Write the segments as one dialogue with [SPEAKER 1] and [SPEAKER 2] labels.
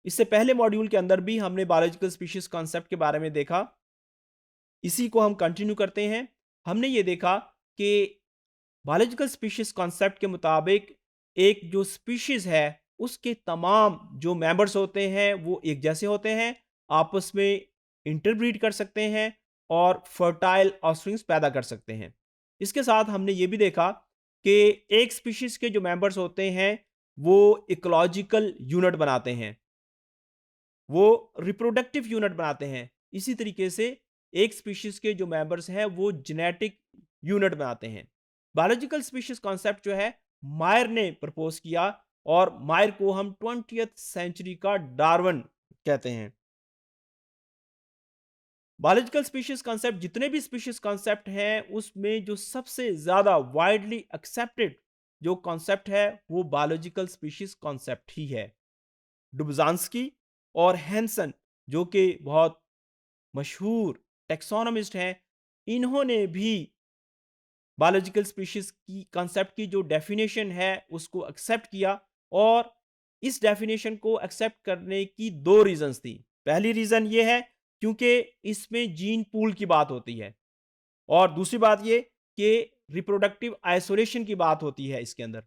[SPEAKER 1] इससे पहले मॉड्यूल के अंदर भी हमने बायोलॉजिकल स्पीशीज कॉन्सेप्ट के बारे में देखा। इसी को हम कंटिन्यू करते हैं। हमने ये देखा कि बायोलॉजिकल स्पीशीज कॉन्सेप्ट के मुताबिक एक जो स्पीशीज है उसके तमाम जो मेंबर्स होते हैं वो एक जैसे होते हैं, आपस में इंटरब्रीड कर सकते हैं और फर्टाइल ऑफस्प्रिंग्स पैदा कर सकते हैं। इसके साथ हमने ये भी देखा कि एक स्पीशीज के जो मेंबर्स होते हैं वो इकोलॉजिकल यूनिट बनाते हैं, वो रिप्रोडक्टिव यूनिट बनाते हैं। इसी तरीके से एक स्पीशीज के जो मेंबर्स हैं वो जेनेटिक यूनिट बनाते हैं। बायोलॉजिकल स्पीशीज कॉन्सेप्ट जो है मायर ने प्रपोज किया, और मायर को हम 20th सेंचुरी का डार्विन कहते हैं। बायोलॉजिकल स्पीशीज कॉन्सेप्ट, जितने भी स्पीशीज कॉन्सेप्ट हैं उसमें जो सबसे ज्यादा वाइडली एक्सेप्टेड जो कॉन्सेप्ट है वो बायोलॉजिकल स्पीशीज कॉन्सेप्ट ही है। डुबजांस्की और हैंसन, जो कि बहुत मशहूर टेक्सोनोमिस्ट हैं, इन्होंने भी बायोलॉजिकल स्पीशीज की कॉन्सेप्ट की जो डेफिनेशन है उसको एक्सेप्ट किया। और इस डेफिनेशन को एक्सेप्ट करने की दो रीजंस थी। पहली रीजन ये है क्योंकि इसमें जीन पूल की बात होती है, और दूसरी बात ये कि रिप्रोडक्टिव आइसोलेशन की बात होती है इसके अंदर।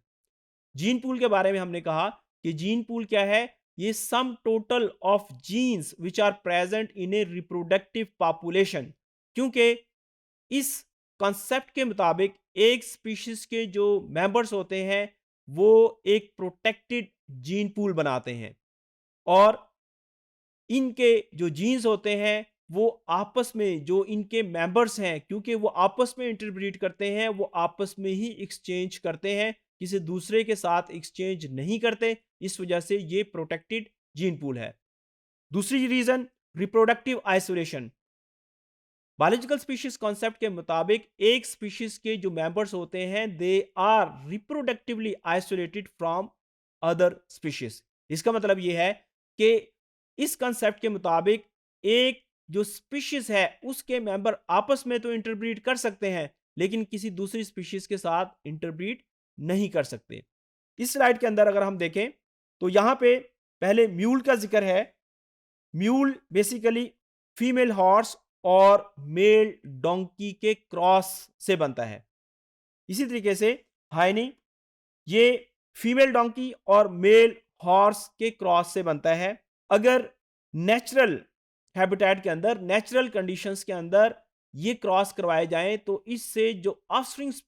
[SPEAKER 1] जीन पूल के बारे में हमने कहा कि जीन पूल क्या है, ये sum total of genes which are present in a reproductive population. क्योंकि इस कॉन्सेप्ट के मुताबिक एक स्पीशीज के जो मेंबर्स होते हैं वो एक प्रोटेक्टेड जीन पूल बनाते हैं, और इनके जो जीन्स होते हैं वो आपस में जो इनके मेंबर्स हैं, क्योंकि वो आपस में इंटरब्रीड करते हैं, वो आपस में ही एक्सचेंज करते हैं, किसी दूसरे के साथ एक्सचेंज नहीं करते। इस वजह से ये प्रोटेक्टेड जीन पूल है। दूसरी reason, reproductive isolation. Biological species concept के मुताबिक एक स्पीशीज के जो मेंबर्स होते हैं they are reproductively isolated from other species. इसका मतलब ये है कि इस कॉन्सेप्ट के मुताबिक एक जो स्पीशीज है उसके मेंबर आपस में तो इंटरब्रीड कर सकते हैं, लेकिन किसी दूसरी स्पीशीज के साथ इंटरब्रीड नहीं कर सकते। इस स्लाइड के अंदर अगर हम देखें तो यहां पे पहले म्यूल का जिक्र है। म्यूल बेसिकली फीमेल हॉर्स और मेल डोंकी के क्रॉस से बनता है। इसी तरीके से हाइनी, ये फीमेल डोंकी और मेल हॉर्स के क्रॉस से बनता है। अगर नेचुरल हैबिटेट के अंदर, नेचुरल कंडीशंस के अंदर ये क्रॉस करवाए जाएं तो इससे जो ऑफस्प्रिंग्स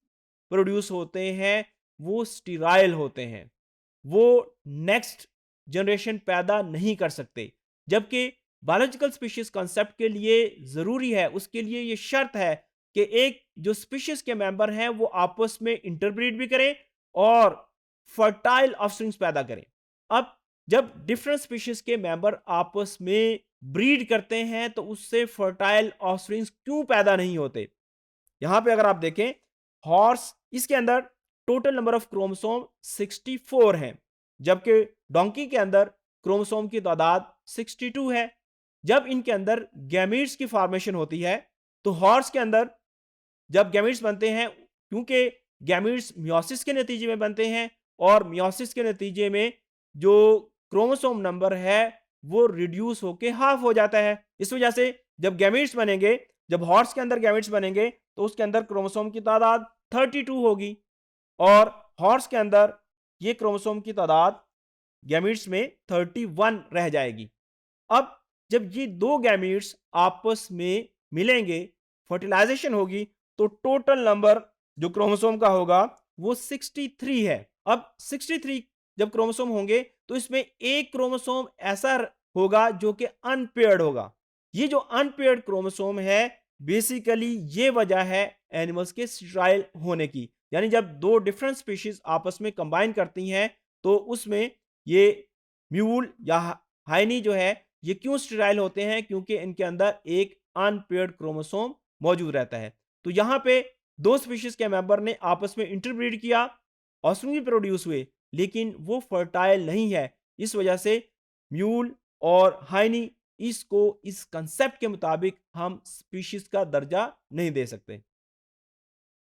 [SPEAKER 1] प्रोड्यूस होते हैं वो स्टीराइल होते हैं, वो नेक्स्ट जनरेशन पैदा नहीं कर सकते। जबकि बायोलॉजिकल स्पीशीज कॉन्सेप्ट के लिए जरूरी है, उसके लिए ये शर्त है कि एक जो स्पीशीज के मेंबर हैं वो आपस में इंटरब्रीड भी करें और फर्टाइल ऑफस्प्रिंग्स पैदा करें। अब जब डिफरेंट स्पीशीज के मेंबर आपस में ब्रीड करते हैं तो उससे फर्टाइल ऑफस्प्रिंग्स क्यों पैदा नहीं होते? यहां पे अगर आप देखें, हॉर्स, इसके अंदर टोटल नंबर ऑफ क्रोमोसोम 64 हैं, जबकि डोंकी के अंदर क्रोमोसोम की तादाद 62 है। जब इनके अंदर गैमीट्स की फॉर्मेशन होती है तो हॉर्स के अंदर जब गैमीट्स बनते हैं, क्योंकि गैमीट्स मियोसिस के नतीजे में बनते हैं और मियोसिस के नतीजे में जो क्रोमोसोम नंबर है वो रिड्यूस होके हाफ हो जाता है। इस वजह से जब गैमीट्स बनेंगे, जब हॉर्स के अंदर गैमीट्स बनेंगे तो उसके अंदर क्रोमोसोम की तादाद 32 होगी, और हॉर्स के अंदर ये क्रोमोसोम की तादाद गैमीट्स में 31 रह जाएगी। अब जब ये दो गैमीट्स आपस में मिलेंगे, फर्टिलाइजेशन होगी, तो टोटल नंबर जो क्रोमोसोम का होगा वो 63 है। अब 63 जब क्रोमोसोम होंगे तो इसमें एक क्रोमोसोम ऐसा होगा जो कि अनपेयर्ड होगा। ये जो अनपेयर्ड क्रोमोसोम है, बेसिकली ये वजह है एनिमल्स के स्टेराइल होने की। यानी जब दो डिफरेंट स्पीशीज आपस में कंबाइन करती हैं तो उसमें ये म्यूल या हाइनी जो है ये क्यों स्टेराइल होते हैं? क्योंकि इनके अंदर एक अनपेयर्ड क्रोमोसोम मौजूद रहता है। तो यहां पे दो स्पीशीज के मेंबर ने आपस में इंटरब्रीड किया, ऑफस्प्रिंग भी प्रोड्यूस हुए, लेकिन वो फर्टाइल नहीं है। इस वजह से म्यूल और हाइनी, इसको इस कंसेप्ट के मुताबिक हम स्पीशीज का दर्जा नहीं दे सकते।